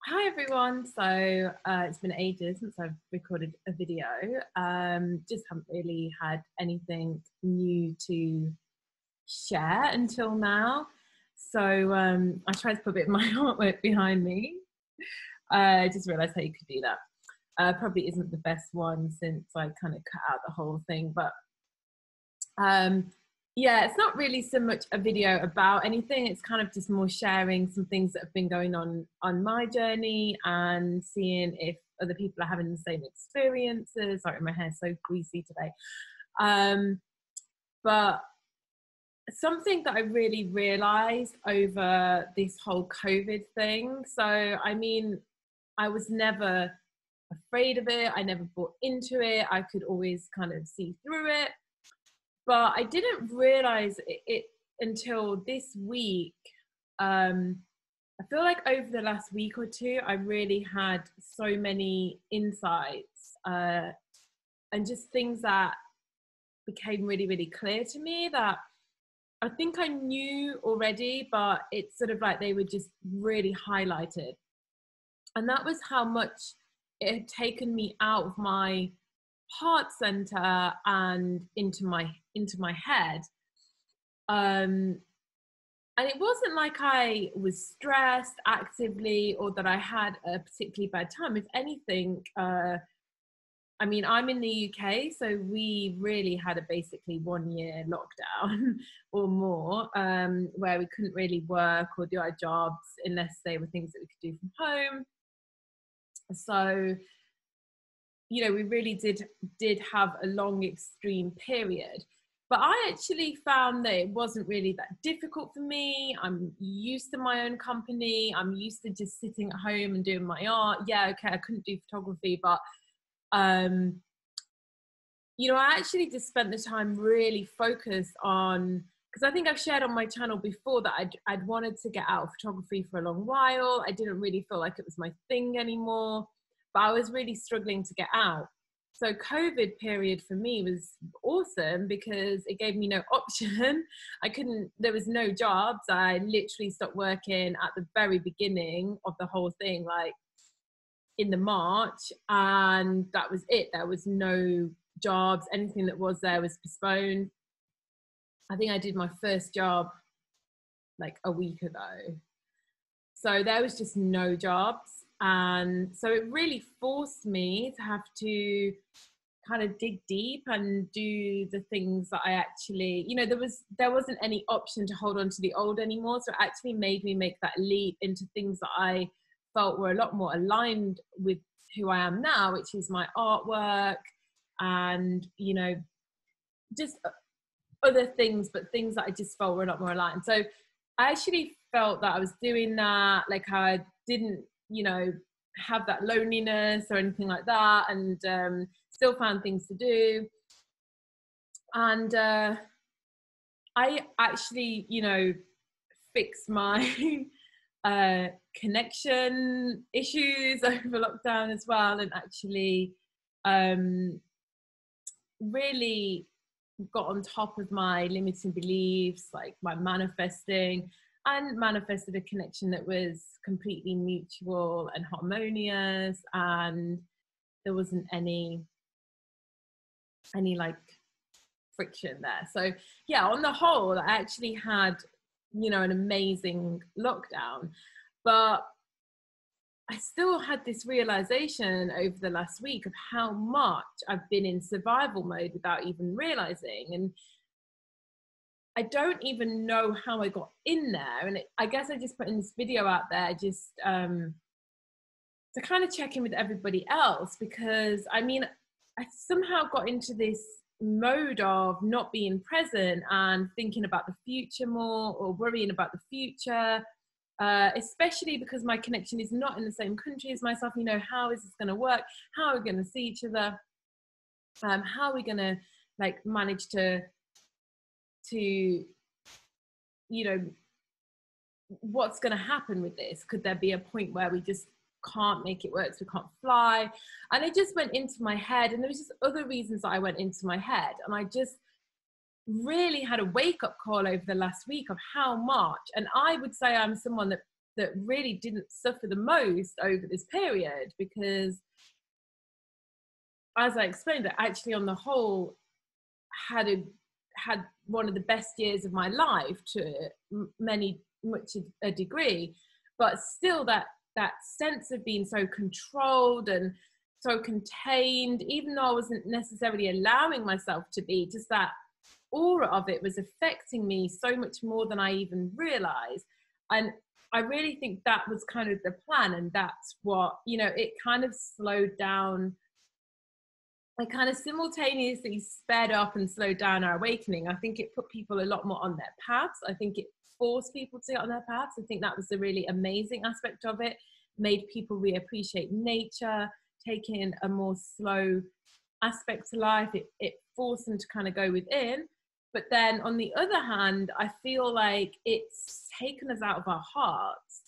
Hi everyone. It's been ages since I've recorded a video. Just haven't really had anything new to share until now. I tried to put a bit of my artwork behind me. I just realised how you could do that. Probably isn't the best one since I kind of cut out the whole thing, but um, yeah, it's not really so much a video about anything. It's kind of just more sharing some things that have been going on my journey and seeing if other people are having the same experiences. Sorry, my hair's so greasy today. Um, but something that I really realized over this whole COVID thing. I was never afraid of it. I never bought into it. I could always kind of see through it, but I didn't realize it until this week. I feel like over the last week or two, I really had so many insights and just things that became really, really clear to me that I think I knew already, but it's sort of like they were just really highlighted. And that was how much it had taken me out of my heart center and into my head. And it wasn't like I was stressed actively or that I had a particularly bad time. If anything, I'm in the UK, so we really had a basically 1 year lockdown or more, where we couldn't really work or do our jobs unless they were things that we could do from home. So, we really did have a long extreme period. But I actually found that it wasn't really that difficult for me. I'm used to my own company. I'm used to just sitting at home and doing my art. Yeah, okay, I couldn't do photography, but um, I actually just spent the time really focused on, because I think I've shared on my channel before that I'd wanted to get out of photography for a long while. I didn't really feel like it was my thing anymore, but I was really struggling to get out. So COVID period for me was awesome because it gave me no option. There was no jobs. I literally stopped working at the very beginning of the whole thing, like in the March, and that was it. There was no jobs. Anything that was there was postponed. I think I did my first job like a week ago. So there was just no jobs. And so it really forced me to have to kind of dig deep and do the things that I actually, there wasn't any option to hold on to the old anymore. So it actually made me make that leap into things that I felt were a lot more aligned with who I am now, which is my artwork and, just other things, but things that I just felt were a lot more aligned. So I actually felt that I was doing that, like I didn't, have that loneliness or anything like that, and still found things to do. And I actually, fixed my connection issues over lockdown as well, and actually really got on top of my limiting beliefs, like my manifesting, and manifested a connection that was completely mutual and harmonious, and there wasn't any like friction there. So yeah, on the whole, I actually had, an amazing lockdown, but I still had this realization over the last week of how much I've been in survival mode without even realizing. And I don't even know how I got in there. And I guess I just put in this video out there just to kind of check in with everybody else, because I somehow got into this mode of not being present and thinking about the future more, or worrying about the future. Especially because my connection is not in the same country as myself. How is this going to work? How are we going to see each other? How are we going to like manage to what's going to happen with this? Could there be a point where we just can't make it work, so we can't fly? And it just went into my head, and there was just other reasons that I went into my head, and I just really had a wake-up call over the last week of how much. And I would say I'm someone that that really didn't suffer the most over this period, because as I explained, I actually on the whole had one of the best years of my life to much a degree, but still that sense of being so controlled and so contained, even though I wasn't necessarily allowing myself to be, just that aura of it was affecting me so much more than I even realized. And I really think that was kind of the plan, and that's what, you know, it kind of slowed down. I kind of simultaneously sped up and slowed down our awakening. I think it put people a lot more on their paths. I think it forced people to get on their paths. I think that was the really amazing aspect of it. Made people reappreciate nature, take in a more slow aspect to life. It forced them to kind of go within. But then on the other hand, I feel like it's taken us out of our hearts.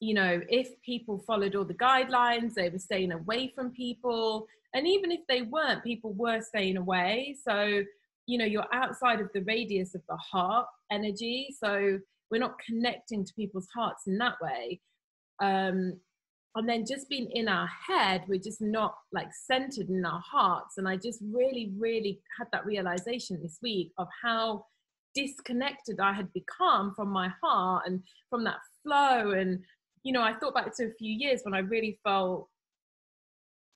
You know, if people followed all the guidelines, they were staying away from people. And even if they weren't, people were staying away. So, you know, you're outside of the radius of the heart energy. So we're not connecting to people's hearts in that way. And then just being in our head, we're just not like centered in our hearts. And I just really, really had that realization this week of how disconnected I had become from my heart and from that flow. And, you know, I thought back to a few years when I really felt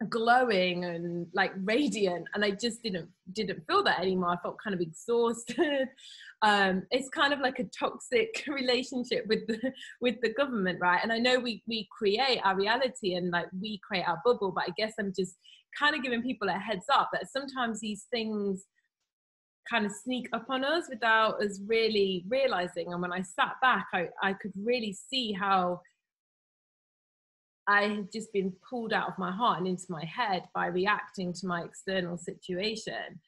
glowing and like radiant, and I just didn't feel that anymore. I felt kind of exhausted. It's kind of like a toxic relationship with the government, right? And I know we create our reality and like we create our bubble, but I guess I'm just kind of giving people a heads up that sometimes these things kind of sneak up on us without us really realizing. And when I sat back, I could really see how I had just been pulled out of my heart and into my head by reacting to my external situation,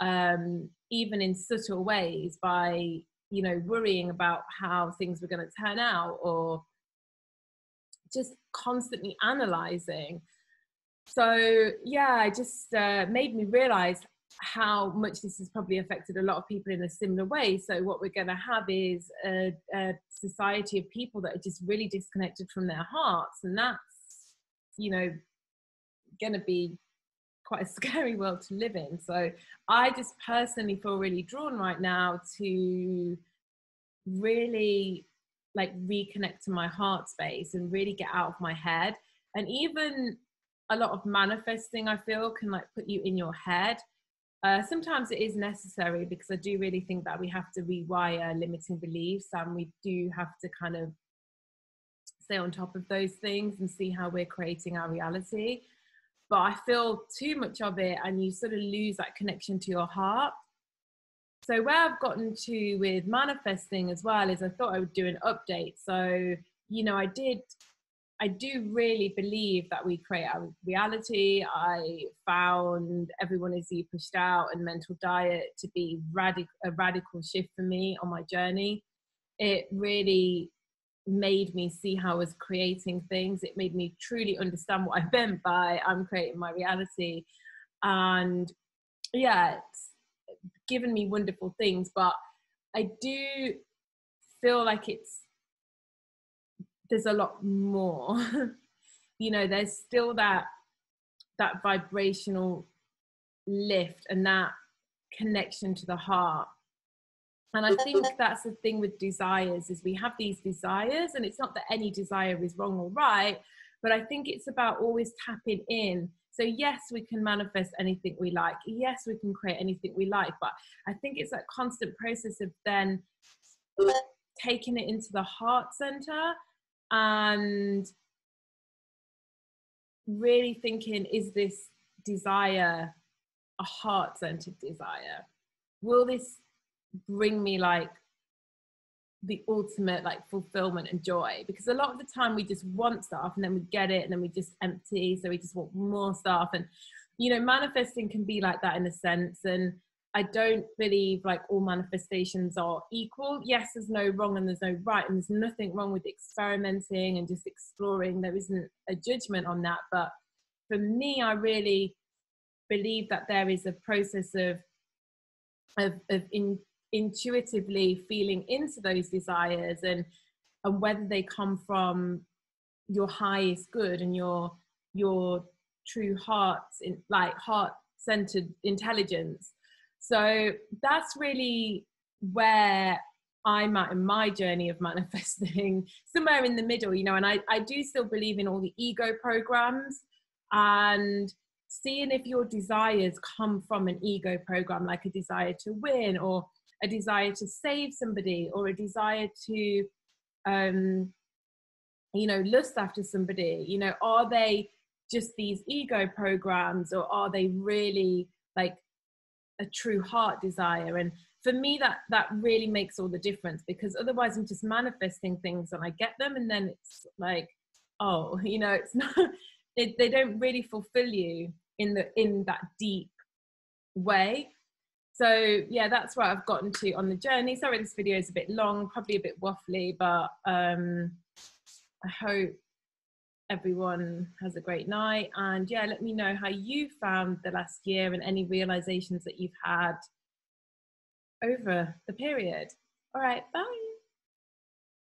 even in subtle ways, by, you know, worrying about how things were going to turn out, or just constantly analyzing. So yeah, it just made me realize how much this has probably affected a lot of people in a similar way. So what we're going to have is a society of people that are just really disconnected from their hearts, and that's, you know, going to be quite a scary world to live in. So I just personally feel really drawn right now to really like reconnect to my heart space and really get out of my head. And even a lot of manifesting, I feel, can like put you in your head. Sometimes it is necessary, because I do really think that we have to rewire limiting beliefs, and we do have to kind of stay on top of those things and see how we're creating our reality. But I feel too much of it and you sort of lose that connection to your heart. So where I've gotten to with manifesting as well is I thought I would do an update. So, you know, I do really believe that we create our reality. I found Everyone Is You Pushed Out and Mental Diet to be a radical shift for me on my journey. It really made me see how I was creating things. It made me truly understand what I meant by I'm creating my reality. And yeah, it's given me wonderful things, but I do feel like there's a lot more. You know, there's still that vibrational lift and that connection to the heart. And I think that's the thing with desires, is we have these desires, and it's not that any desire is wrong or right, but I think it's about always tapping in. So yes, we can manifest anything we like. Yes, we can create anything we like, but I think it's that constant process of then taking it into the heart center and really thinking, is this desire a heart-centered desire? Will this bring me like the ultimate like fulfillment and joy? Because a lot of the time we just want stuff and then we get it and then we just empty, so we just want more stuff. And, you know, manifesting can be like that in a sense. And I don't believe like all manifestations are equal. Yes, there's no wrong and there's no right, and there's nothing wrong with experimenting and just exploring. There isn't a judgment on that. But for me, I really believe that there is a process of intuitively feeling into those desires and and whether they come from your highest good and your true heart's in, like heart-centered intelligence. So that's really where I'm at in my journey of manifesting, somewhere in the middle, you know. And I do still believe in all the ego programs, and seeing if your desires come from an ego program, like a desire to win, or a desire to save somebody, or a desire to you know, lust after somebody, you know, are they just these ego programs, or are they really like a true heart desire? And for me, that really makes all the difference, because otherwise I'm just manifesting things and I get them, and then it's like, oh, you know, it's not, they don't really fulfill you in that deep way. So yeah, that's where I've gotten to on the journey. Sorry, this video is a bit long, probably a bit waffly, but I hope everyone has a great night. And yeah, let me know how you found the last year and any realizations that you've had over the period. All right, bye.